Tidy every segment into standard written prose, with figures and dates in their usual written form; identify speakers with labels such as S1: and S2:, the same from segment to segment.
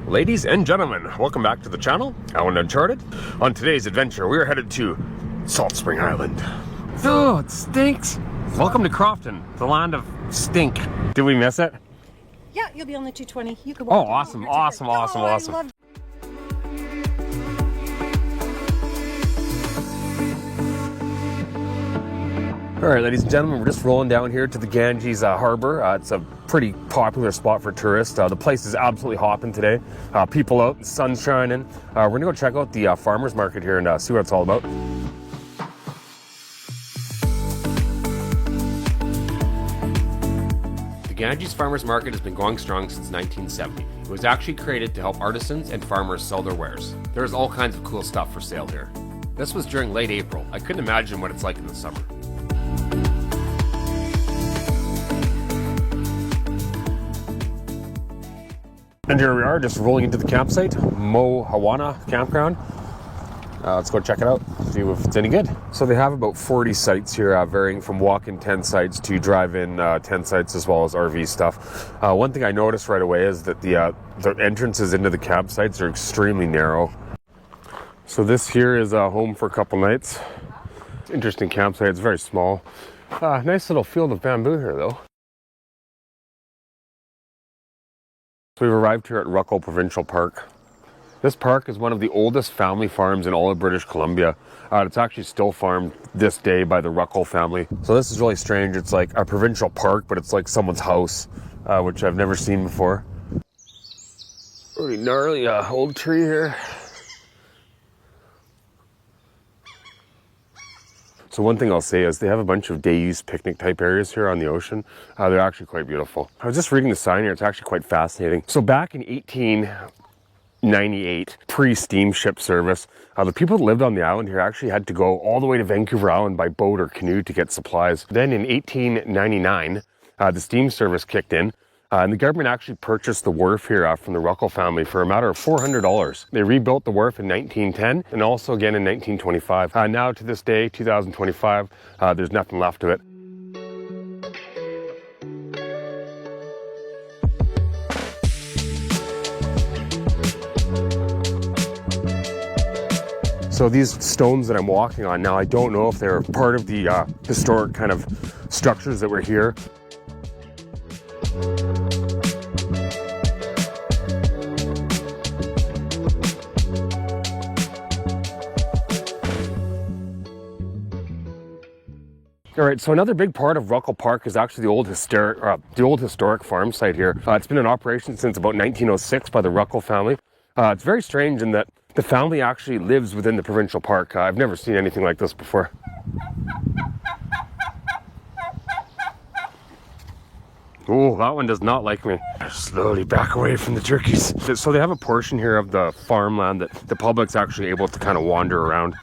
S1: Ladies and gentlemen, welcome back to the channel, Alan Uncharted. On today's adventure, we are headed to Salt Spring Island. Oh, it stinks. Welcome to Crofton, the land of stink. Did we miss it?
S2: Yeah, you'll be on the 220. You can
S1: Oh,
S2: walk.
S1: awesome, awesome, awesome, awesome. All right, ladies and gentlemen, we're just rolling down here to the Ganges Harbor. It's a pretty popular spot for tourists. The place is absolutely hopping today. People out, the sun's shining. We're gonna go check out the farmer's market here and see what it's all about. The Ganges Farmers Market has been going strong since 1970. It was actually created to help artisans and farmers sell their wares. There's all kinds of cool stuff for sale here. This was during late April. I couldn't imagine what it's like in the summer. And here we are, just rolling into the campsite, Mohawana Campground. Let's go check it out, see if it's any good. So they have about 40 sites here, varying from walk-in tent sites to drive-in tent sites, as well as RV stuff. One thing I noticed right away is that the entrances into the campsites are extremely narrow. So this here is a home for a couple nights. Interesting campsite, it's very small. Nice little field of bamboo here though. So we've arrived here at Ruckle Provincial Park. This park is one of the oldest family farms in all of British Columbia. It's actually still farmed this day by the Ruckle family. So this is really strange. It's like a provincial park, but it's like someone's house, which I've never seen before. Pretty gnarly old tree here. So one thing I'll say is they have a bunch of day-use picnic type areas here on the ocean. They're actually quite beautiful. I was just reading the sign here. It's actually quite fascinating. So back in 1898, pre-steamship service, the people that lived on the island here actually had to go all the way to Vancouver Island by boat or canoe to get supplies. Then in 1899, the steam service kicked in. And the government actually purchased the wharf here from the Ruckle family for a matter of $400. They rebuilt the wharf in 1910 and also again in 1925. Now to this day, 2025, there's nothing left of it. So these stones that I'm walking on now, I don't know if they're part of the historic kind of structures that were here. All right, so another big part of Ruckle Park is actually the old historic farm site here. It's been in operation since about 1906 by the Ruckle family. It's very strange in that the family actually lives within the provincial park. I've never seen anything like this before. Oh, that one does not like me. Slowly back away from the turkeys. So they have a portion here of the farmland that the public's actually able to kind of wander around.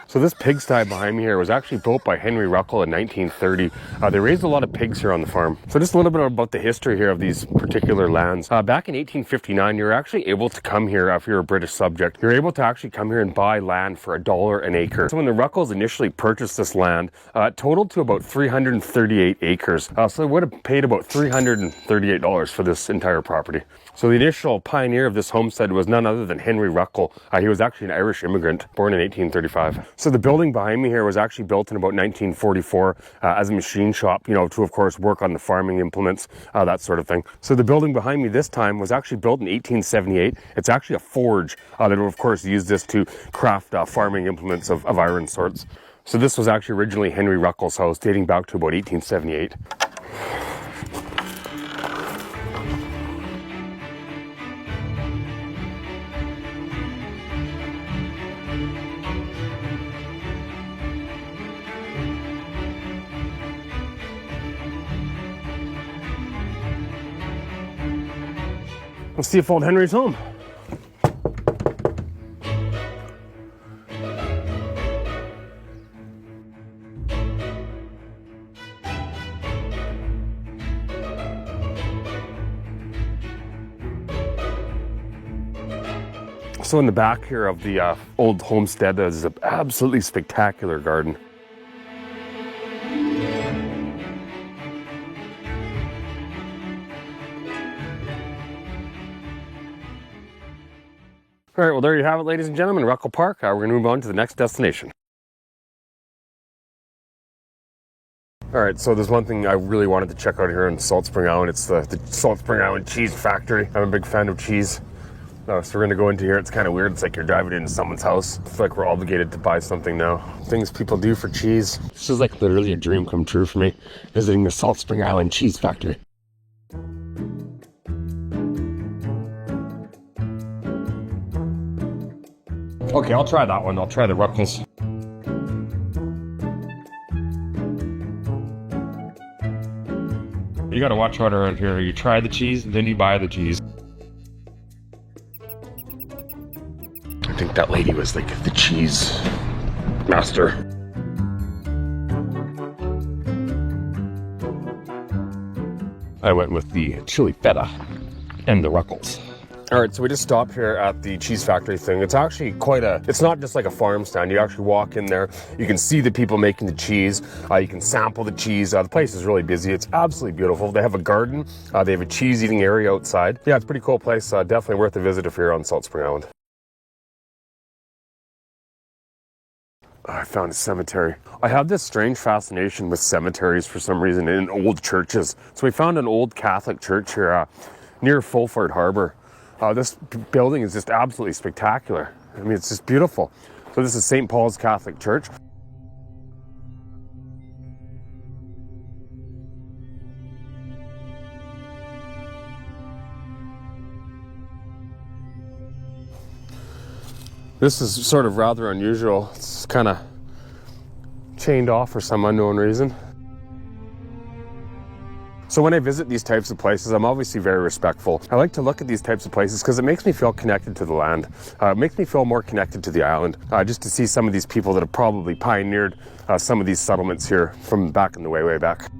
S1: So this pigsty behind me here was actually built by Henry Ruckle in 1930. They raised a lot of pigs here on the farm. So just a little bit about the history here of these particular lands. Back in 1859, you were actually able to come here if you're a British subject. You were able to actually come here and buy land for $1 an acre. So when the Ruckles initially purchased this land, it totaled to about 338 acres. So they would have paid about $338 for this entire property. So the initial pioneer of this homestead was none other than Henry Ruckle. He was actually an Irish immigrant, born in 1835. So the building behind me here was actually built in about 1944 as a machine shop, to of course work on the farming implements, that sort of thing. So the building behind me this time was actually built in 1878. It's actually a forge that would of course use this to craft farming implements of iron sorts. So this was actually originally Henry Ruckle's house, dating back to about 1878. Let's see if old Henry's home. So in the back here of the old homestead, there's an absolutely spectacular garden. All right, well, there you have it, ladies and gentlemen, Ruckle Park. We're going to move on to the next destination. All right, so there's one thing I really wanted to check out here in Salt Spring Island. It's the Salt Spring Island Cheese Factory. I'm a big fan of cheese. So we're gonna go into here. It's kind of weird. It's like you're driving into someo's house. I feel like we're obligated to buy something now. Things people do for cheese. This is like literally a dream come true for me, visiting the Salt Spring Island Cheese Factory. Okay, I'll try that one. I'll try the Ruckles. You gotta watch out around here. You try the cheese, then you buy the cheese. I think that lady was like the cheese master. I went with the chili feta and the Ruckles. All right, so we just stopped here at the cheese factory thing. It's actually it's not just like a farm stand. You actually walk in there, you can see the people making the cheese, you can sample the cheese. The place is really busy. It's absolutely beautiful. They have a garden, they have a cheese eating area outside. Yeah, it's a pretty cool place. Definitely worth a visit if you're on Salt Spring Island. I found a cemetery. I have this strange fascination with cemeteries for some reason in old churches. So we found an old Catholic church here near Fulford Harbor. This building is just absolutely spectacular. I mean, it's just beautiful. So this is St. Paul's Catholic Church. This is sort of rather unusual. It's kind of chained off for some unknown reason. So when I visit these types of places, I'm obviously very respectful. I like to look at these types of places because it makes me feel connected to the land. It makes me feel more connected to the island, just to see some of these people that have probably pioneered some of these settlements here from back in the way back.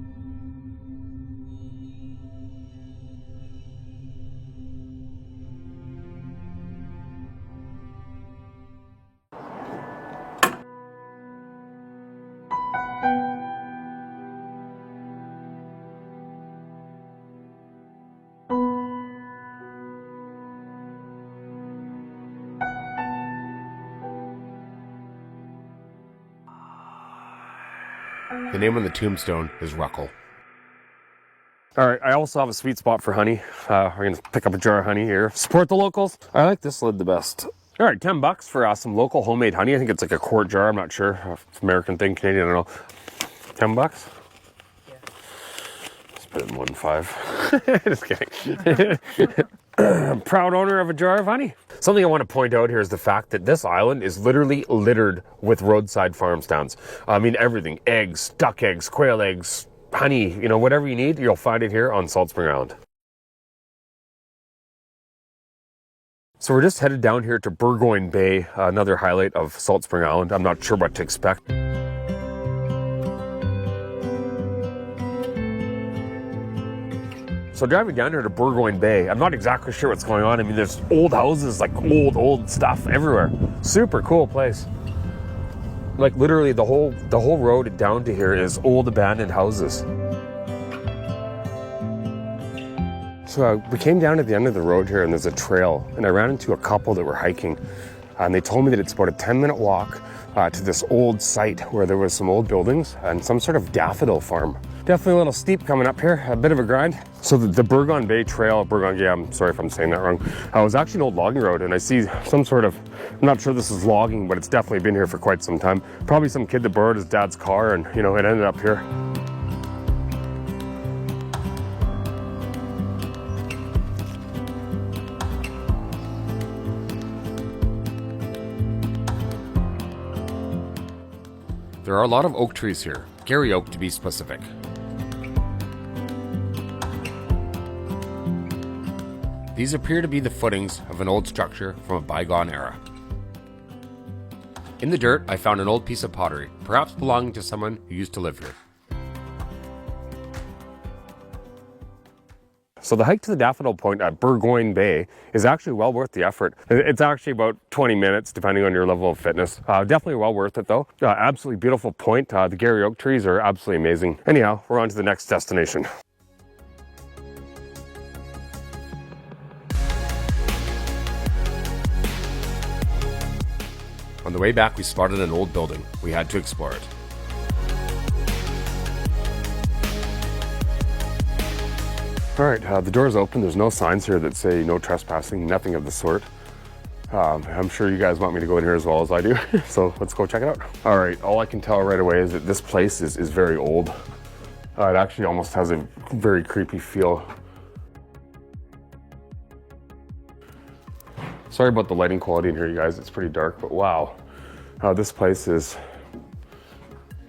S1: The name on the tombstone is Ruckle. All right, I also have a sweet spot for honey. We're gonna pick up a jar of honey here. Support the locals. I like this lid the best. All right, $10 for some local homemade honey. I think it's like a quart jar. I'm not sure if it's an American thing, Canadian, I don't know. $10? Yeah. Let's put it in 1.5. Just kidding. Proud owner of a jar of honey. Something I want to point out here is the fact that this island is literally littered with roadside farm stands. I mean, everything, eggs, duck eggs, quail eggs, honey, you know, whatever you need, you'll find it here on Salt Spring Island. So we're just headed down here to Burgoyne Bay, another highlight of Salt Spring Island. I'm not sure what to expect. So driving down here to Burgoyne Bay, I'm not exactly sure what's going on. I mean, there's old houses, like old stuff everywhere. Super cool place. Like literally the whole road down to here is old abandoned houses. So we came down to the end of the road here and there's a trail, and I ran into a couple that were hiking, and they told me that it's about a 10-minute walk to this old site where there was some old buildings and some sort of daffodil farm. Definitely a little steep coming up here, a bit of a grind. So the Burgoyne Bay Trail, I'm sorry if I'm saying that wrong, was actually an old logging road, and I see some sort of, I'm not sure this is logging, but it's definitely been here for quite some time. Probably some kid that borrowed his dad's car and, you know, it ended up here. There are a lot of oak trees here, Gary oak to be specific. These appear to be the footings of an old structure from a bygone era. In the dirt, I found an old piece of pottery, perhaps belonging to someone who used to live here. So the hike to the Daffodil Point at Burgoyne Bay is actually well worth the effort. It's actually about 20 minutes, depending on your level of fitness. Definitely well worth it though. Absolutely beautiful point. The Gary oak trees are absolutely amazing. Anyhow, we're on to the next destination. On the way back, we spotted an old building. We had to explore it. All right, the door's open. There's no signs here that say no trespassing, nothing of the sort. I'm sure you guys want me to go in here as well as I do, so let's go check it out. All right, all I can tell right away is that this place is very old. It actually almost has a very creepy feel. Sorry about the lighting quality in here, you guys. It's pretty dark, but wow. This place is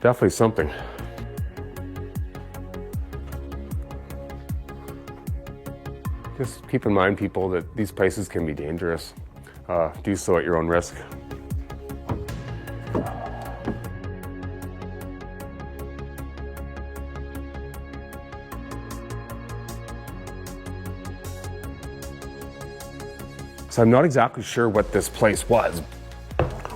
S1: definitely something. Just keep in mind, people, that these places can be dangerous. Do so at your own risk. So I'm not exactly sure what this place was.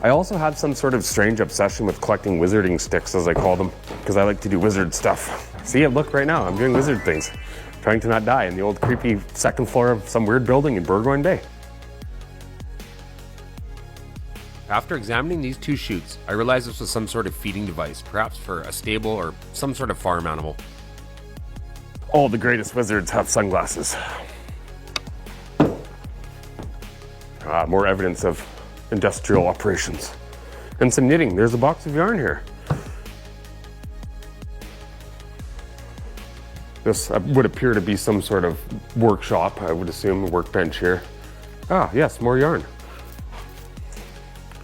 S1: I also have some sort of strange obsession with collecting wizarding sticks, as I call them, because I like to do wizard stuff. See, look right now, I'm doing wizard things, trying to not die in the old creepy second floor of some weird building in Burgoyne Bay. After examining these two chutes, I realized this was some sort of feeding device, perhaps for a stable or some sort of farm animal. All the greatest wizards have sunglasses. More evidence of industrial operations. And some knitting. There's a box of yarn here. This would appear to be some sort of workshop, I would assume, a workbench here. Ah, yes, more yarn.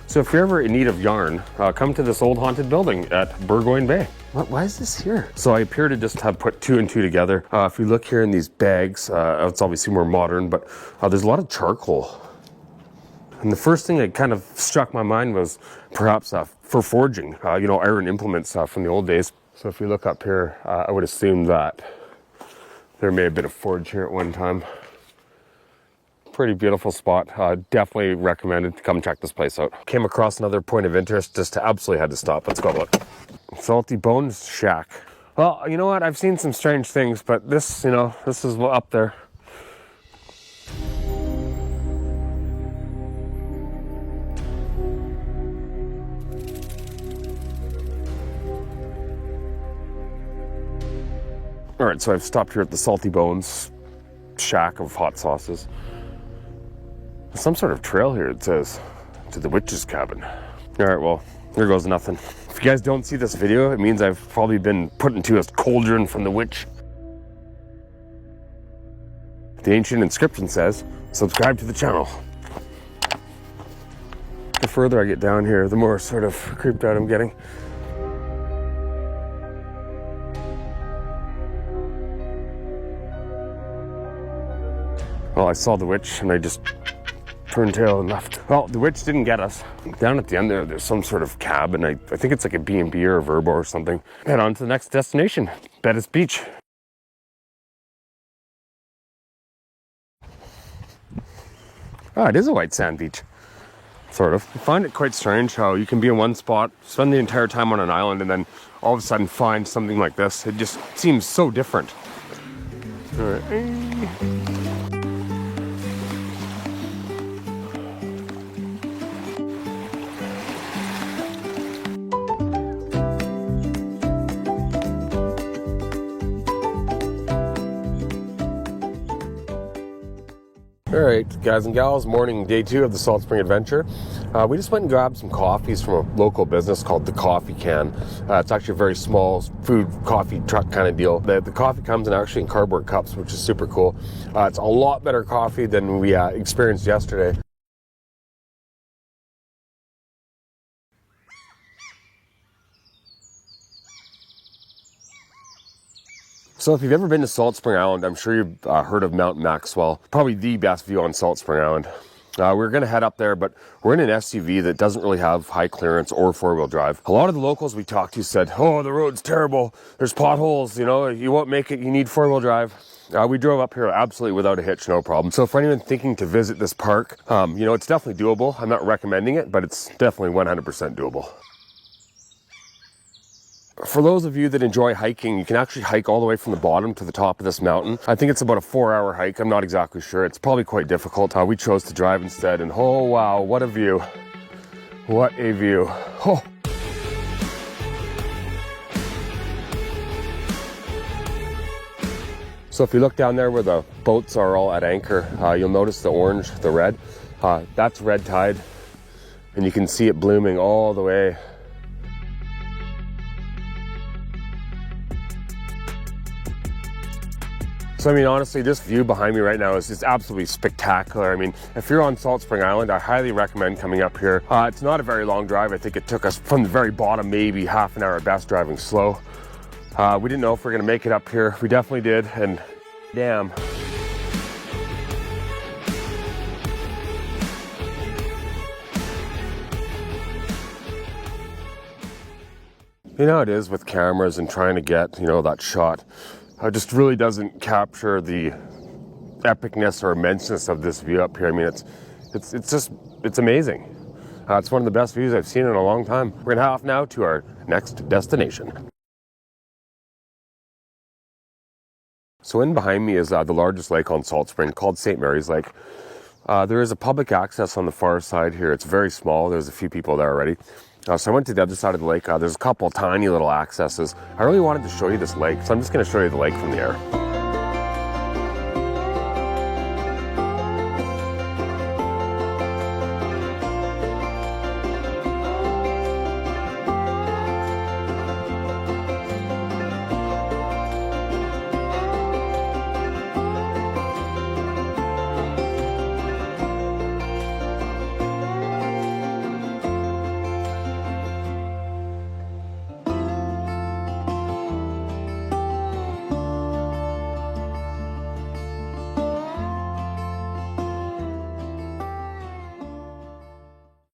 S1: So if you're ever in need of yarn, come to this old haunted building at Burgoyne Bay. Why is this here? So I appear to just have put two and two together. If you look here in these bags, it's obviously more modern, but there's a lot of charcoal. And the first thing that kind of struck my mind was perhaps for forging, iron implements from the old days. So if you look up here, I would assume that there may have been a forge here at one time. Pretty beautiful spot. Definitely recommended to come check this place out. Came across another point of interest, just absolutely had to stop. Let's go look. Salty Bones Shack. Well, you know what? I've seen some strange things, but this is up there. All right, so I've stopped here at the Salty Bones Shack of hot sauces. There's some sort of trail here, it says, to the witch's cabin. All right, well, there goes nothing. If you guys don't see this video, it means I've probably been put into a cauldron from the witch. The ancient inscription says, subscribe to the channel. The further I get down here, the more sort of creeped out I'm getting. Well, I saw the witch and I just turned tail and left. Well, the witch didn't get us. Down at the end there's some sort of cabin. I think it's like a B&B or a Verbo or something. Head on to the next destination, Bettis Beach. It is a white sand beach. Sort of. I find it quite strange how you can be in one spot, spend the entire time on an island, and then all of a sudden find something like this. It just seems so different. All right. All right, guys and gals, morning day 2 of the Salt Spring Adventure. We just went and grabbed some coffees from a local business called The Coffee Can. It's actually a very small food coffee truck kind of deal. The coffee comes actually in cardboard cups, which is super cool. It's a lot better coffee than we experienced yesterday. So if you've ever been to Salt Spring Island, I'm sure you've heard of Mount Maxwell. Probably the best view on Salt Spring Island. We're going to head up there, but we're in an SUV that doesn't really have high clearance or four-wheel drive. A lot of the locals we talked to said, oh, the road's terrible. There's potholes, you won't make it. You need four-wheel drive. We drove up here absolutely without a hitch, no problem. So for anyone thinking to visit this park, it's definitely doable. I'm not recommending it, but it's definitely 100% doable. For those of you that enjoy hiking, you can actually hike all the way from the bottom to the top of this mountain. I think it's about a 4-hour hike. I'm not exactly sure. It's probably quite difficult. We chose to drive instead, and oh wow, what a view. What a view. Oh. So if you look down there where the boats are all at anchor, you'll notice the orange, the red. That's red tide, and you can see it blooming all the way. So I mean, honestly, this view behind me right now is just absolutely spectacular. I mean, if you're on Salt Spring Island, I highly recommend coming up here. It's not a very long drive. I think it took us from the very bottom, maybe half an hour at best, driving slow. We didn't know if we were gonna make it up here. We definitely did, and damn. You know how it is with cameras and trying to get, you know, that shot. It just really doesn't capture the epicness or immenseness of this view up here. I mean, it's amazing. It's one of the best views I've seen in a long time. We're gonna head off now to our next destination. So in behind me is the largest lake on Salt Spring, called St. Mary's Lake. There is a public access on the far side here. It's very small. There's a few people there already. So I went to the other side of the lake. There's a couple tiny little accesses. I really wanted to show you this lake, so I'm just going to show you the lake from the air.